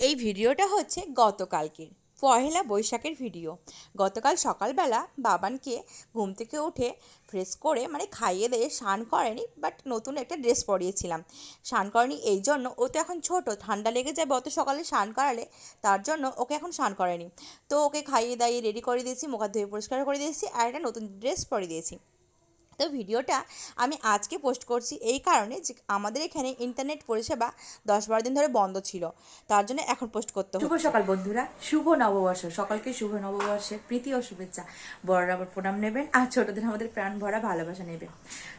এই ভিডিওটা হচ্ছে গতকালকের পহেলা বৈশাখের ভিডিও। গতকাল সকালবেলা বাবানকে ঘুম থেকে উঠে ফ্রেশ করে মানে খাইয়ে দিয়ে স্নান করেনি, বাট নতুন একটা ড্রেস পরিয়েছিলাম। স্নান করেনি এই জন্য, ও তো এখন ছোট, ঠান্ডা লেগে যাবে অত সকালে স্নান করালে, তার জন্য ওকে এখন স্নান করেনি। তো ওকে খাইয়ে দাইয়ে রেডি করে দিয়েছি, মুখ হাত ধুয়ে পরিষ্কার করে দিয়েছি আর একটা নতুন ড্রেস পরিয়ে দিয়েছি। তো ভিডিওটা আমি আজকে পোস্ট করছি এই কারণে যে আমাদের এখানে ইন্টারনেট পরিষেবা 10-12 দিন ধরে বন্ধ ছিল, তার জন্য এখন পোস্ট করতে হচ্ছে। শুভ সকাল বন্ধুরা, শুভ নববর্ষ। সকালকে শুভ নববর্ষের প্রীতি ও শুভেচ্ছা। বড়রা আবার প্রণাম নেবেন আর ছোটদের আমাদের প্রাণ ভরা ভালোবাসা নেবেন।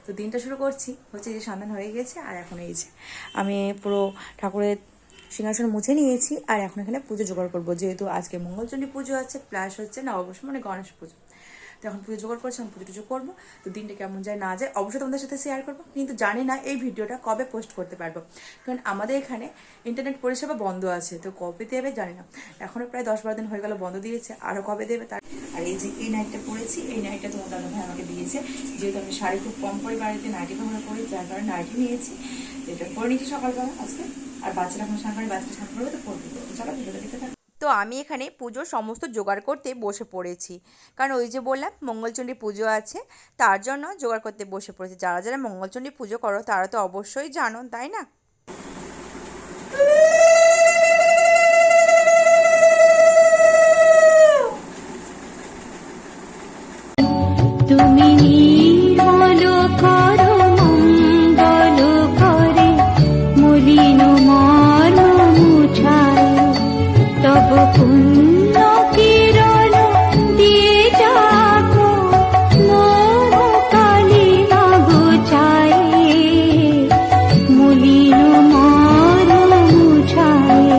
তো দিনটা শুরু করছি হচ্ছে যে সন্ধান হয়ে গেছে, আর এখন এই যে আমি পুরো ঠাকুরের সিংহাসন মুছে নিয়েছি আর এখন এখানে পুজো জোগাড় করবো, যেহেতু আজকে মঙ্গলচণ্ডী পুজো আছে প্লাস হচ্ছে নববর্ষ মানে গণেশ পুজো। তো এখন পুজো জোগাড় করছি, আমি পুজো টুজো করবো। তো দিনটা কেমন যায় না যায় অবশ্যই তোমাদের সাথে শেয়ার করবো, কিন্তু জানি না এই ভিডিওটা কবে পোস্ট করতে পারবো, কারণ আমাদের এখানে ইন্টারনেট পরিষেবা বন্ধ আছে। তো কবে দেবে জানি না, এখনও প্রায় 10-12 দিন হয়ে গেল বন্ধ দিয়েছে, আরও কবে দেবে তার। আর এই যে এই নাইটটা পরেছি, এই নাইটটা তোমার দাদা ভাই আমাকে দিয়েছে, যেহেতু আমি শাড়ি খুব কম করে বাড়িতে নাইটি ব্যবহার করি, যার কারণে নাইটি নিয়েছি। এটা পরে নিচ্ছি সকালবেলা আজকে। আর বাচ্চারা এখন স্নান করে, বাচ্চারা স্নান করবে তো পড়বে। চলো ভিডিওটা দেখতে থাকো। তো আমি এখানে পুজোর সমস্ত জোগাড় করতে বসে পড়েছি, কারণ ওই যে বললাম মঙ্গলচণ্ডী পুজো আছে, তার জন্য জোগাড় করতে বসে পড়েছি। যারা যারা মঙ্গলচণ্ডী পুজো করো তারা তো অবশ্যই জানো, তাই না? তুমি নির্মল করো মঙ্গল করে মলিন মন মুছায় তব পুণ্য কিরণ দিয়ে যাকো মোহ কালিমা গোছায় মলিন মন মুছায়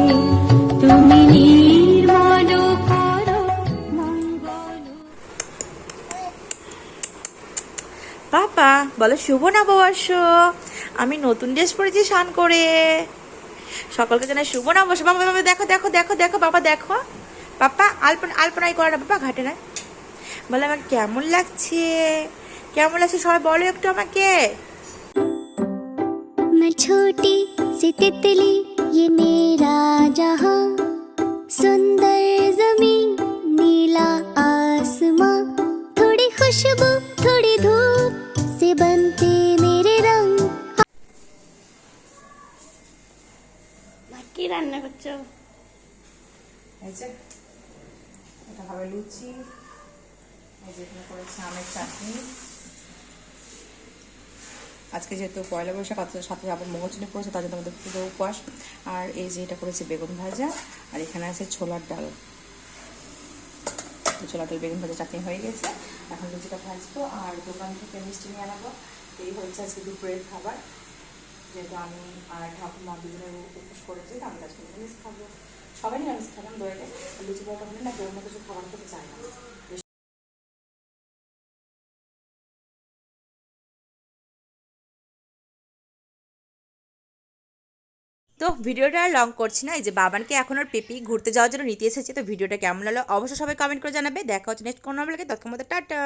তুমি নির্মল করো মঙ্গল। পাপা বলো শুভ নববর্ষ। আমি নতুন ড্রেস পরেছি স্নান করে, সকলকে জানাই শুভ নববর্ষ। বাবা বাবা দেখো দেখো দেখো দেখো বাবা দেখো, পাপা আলপনাই করে না বাবা, ঘাটে না। বলে আমার কেমন লাগছে, কেমন লাগছে সবাই বলো একটু আমাকে। मैं छोटी सी तितली ये मेरा जहां सुंदर जमीन नीला आसमां थोड़ी खुशबू थोड़ी धूप से बनते मेरे रंग। কি রান্না করছো? এই যে এটা হবে লুচি, এই যে এখানে করেছি আমের চাটনি। আজকে যেহেতু পয়লা বৈশাখ, সাথে আবার মঙ্গলচণ্ডী পড়েছে, তার জন্য আমাদের পুজো উপবাস। আর এই যে এটা করেছি বেগুন ভাজা, আর এখানে আছে ছোলার ডাল। ছোলার ডাল বেগুন ভাজা চাটনি হয়ে গেছে, এখন লুচিটা ভাজবো আর দোকান থেকে মিষ্টি নিয়ে আনাবো। এই হচ্ছে আজকে দুপুরের খাবার, যেহেতু আমি আর ঠাকুমা দুজনের উপোস করেছি, আমি আজকে নিরামিষ খাবো। সবাই নিরামিষ খাবেন দইলে, লুচি পরোটা হলে না অন্য কিছু খাবার খেতে চায় না। তো ভিডিওটা আর লং করছি না, এই যে বাবানকে এখন ওর পেপি ঘুরতে যাওয়ার জন্য নিতে এসেছে। তো ভিডিওটা কেমন লাগলো অবশ্যই সবাই কমেন্ট করে জানাবে। দেখা হচ্ছে নেক্সট কোনো ব্লগে, ততক্ষণ মতো টাটা।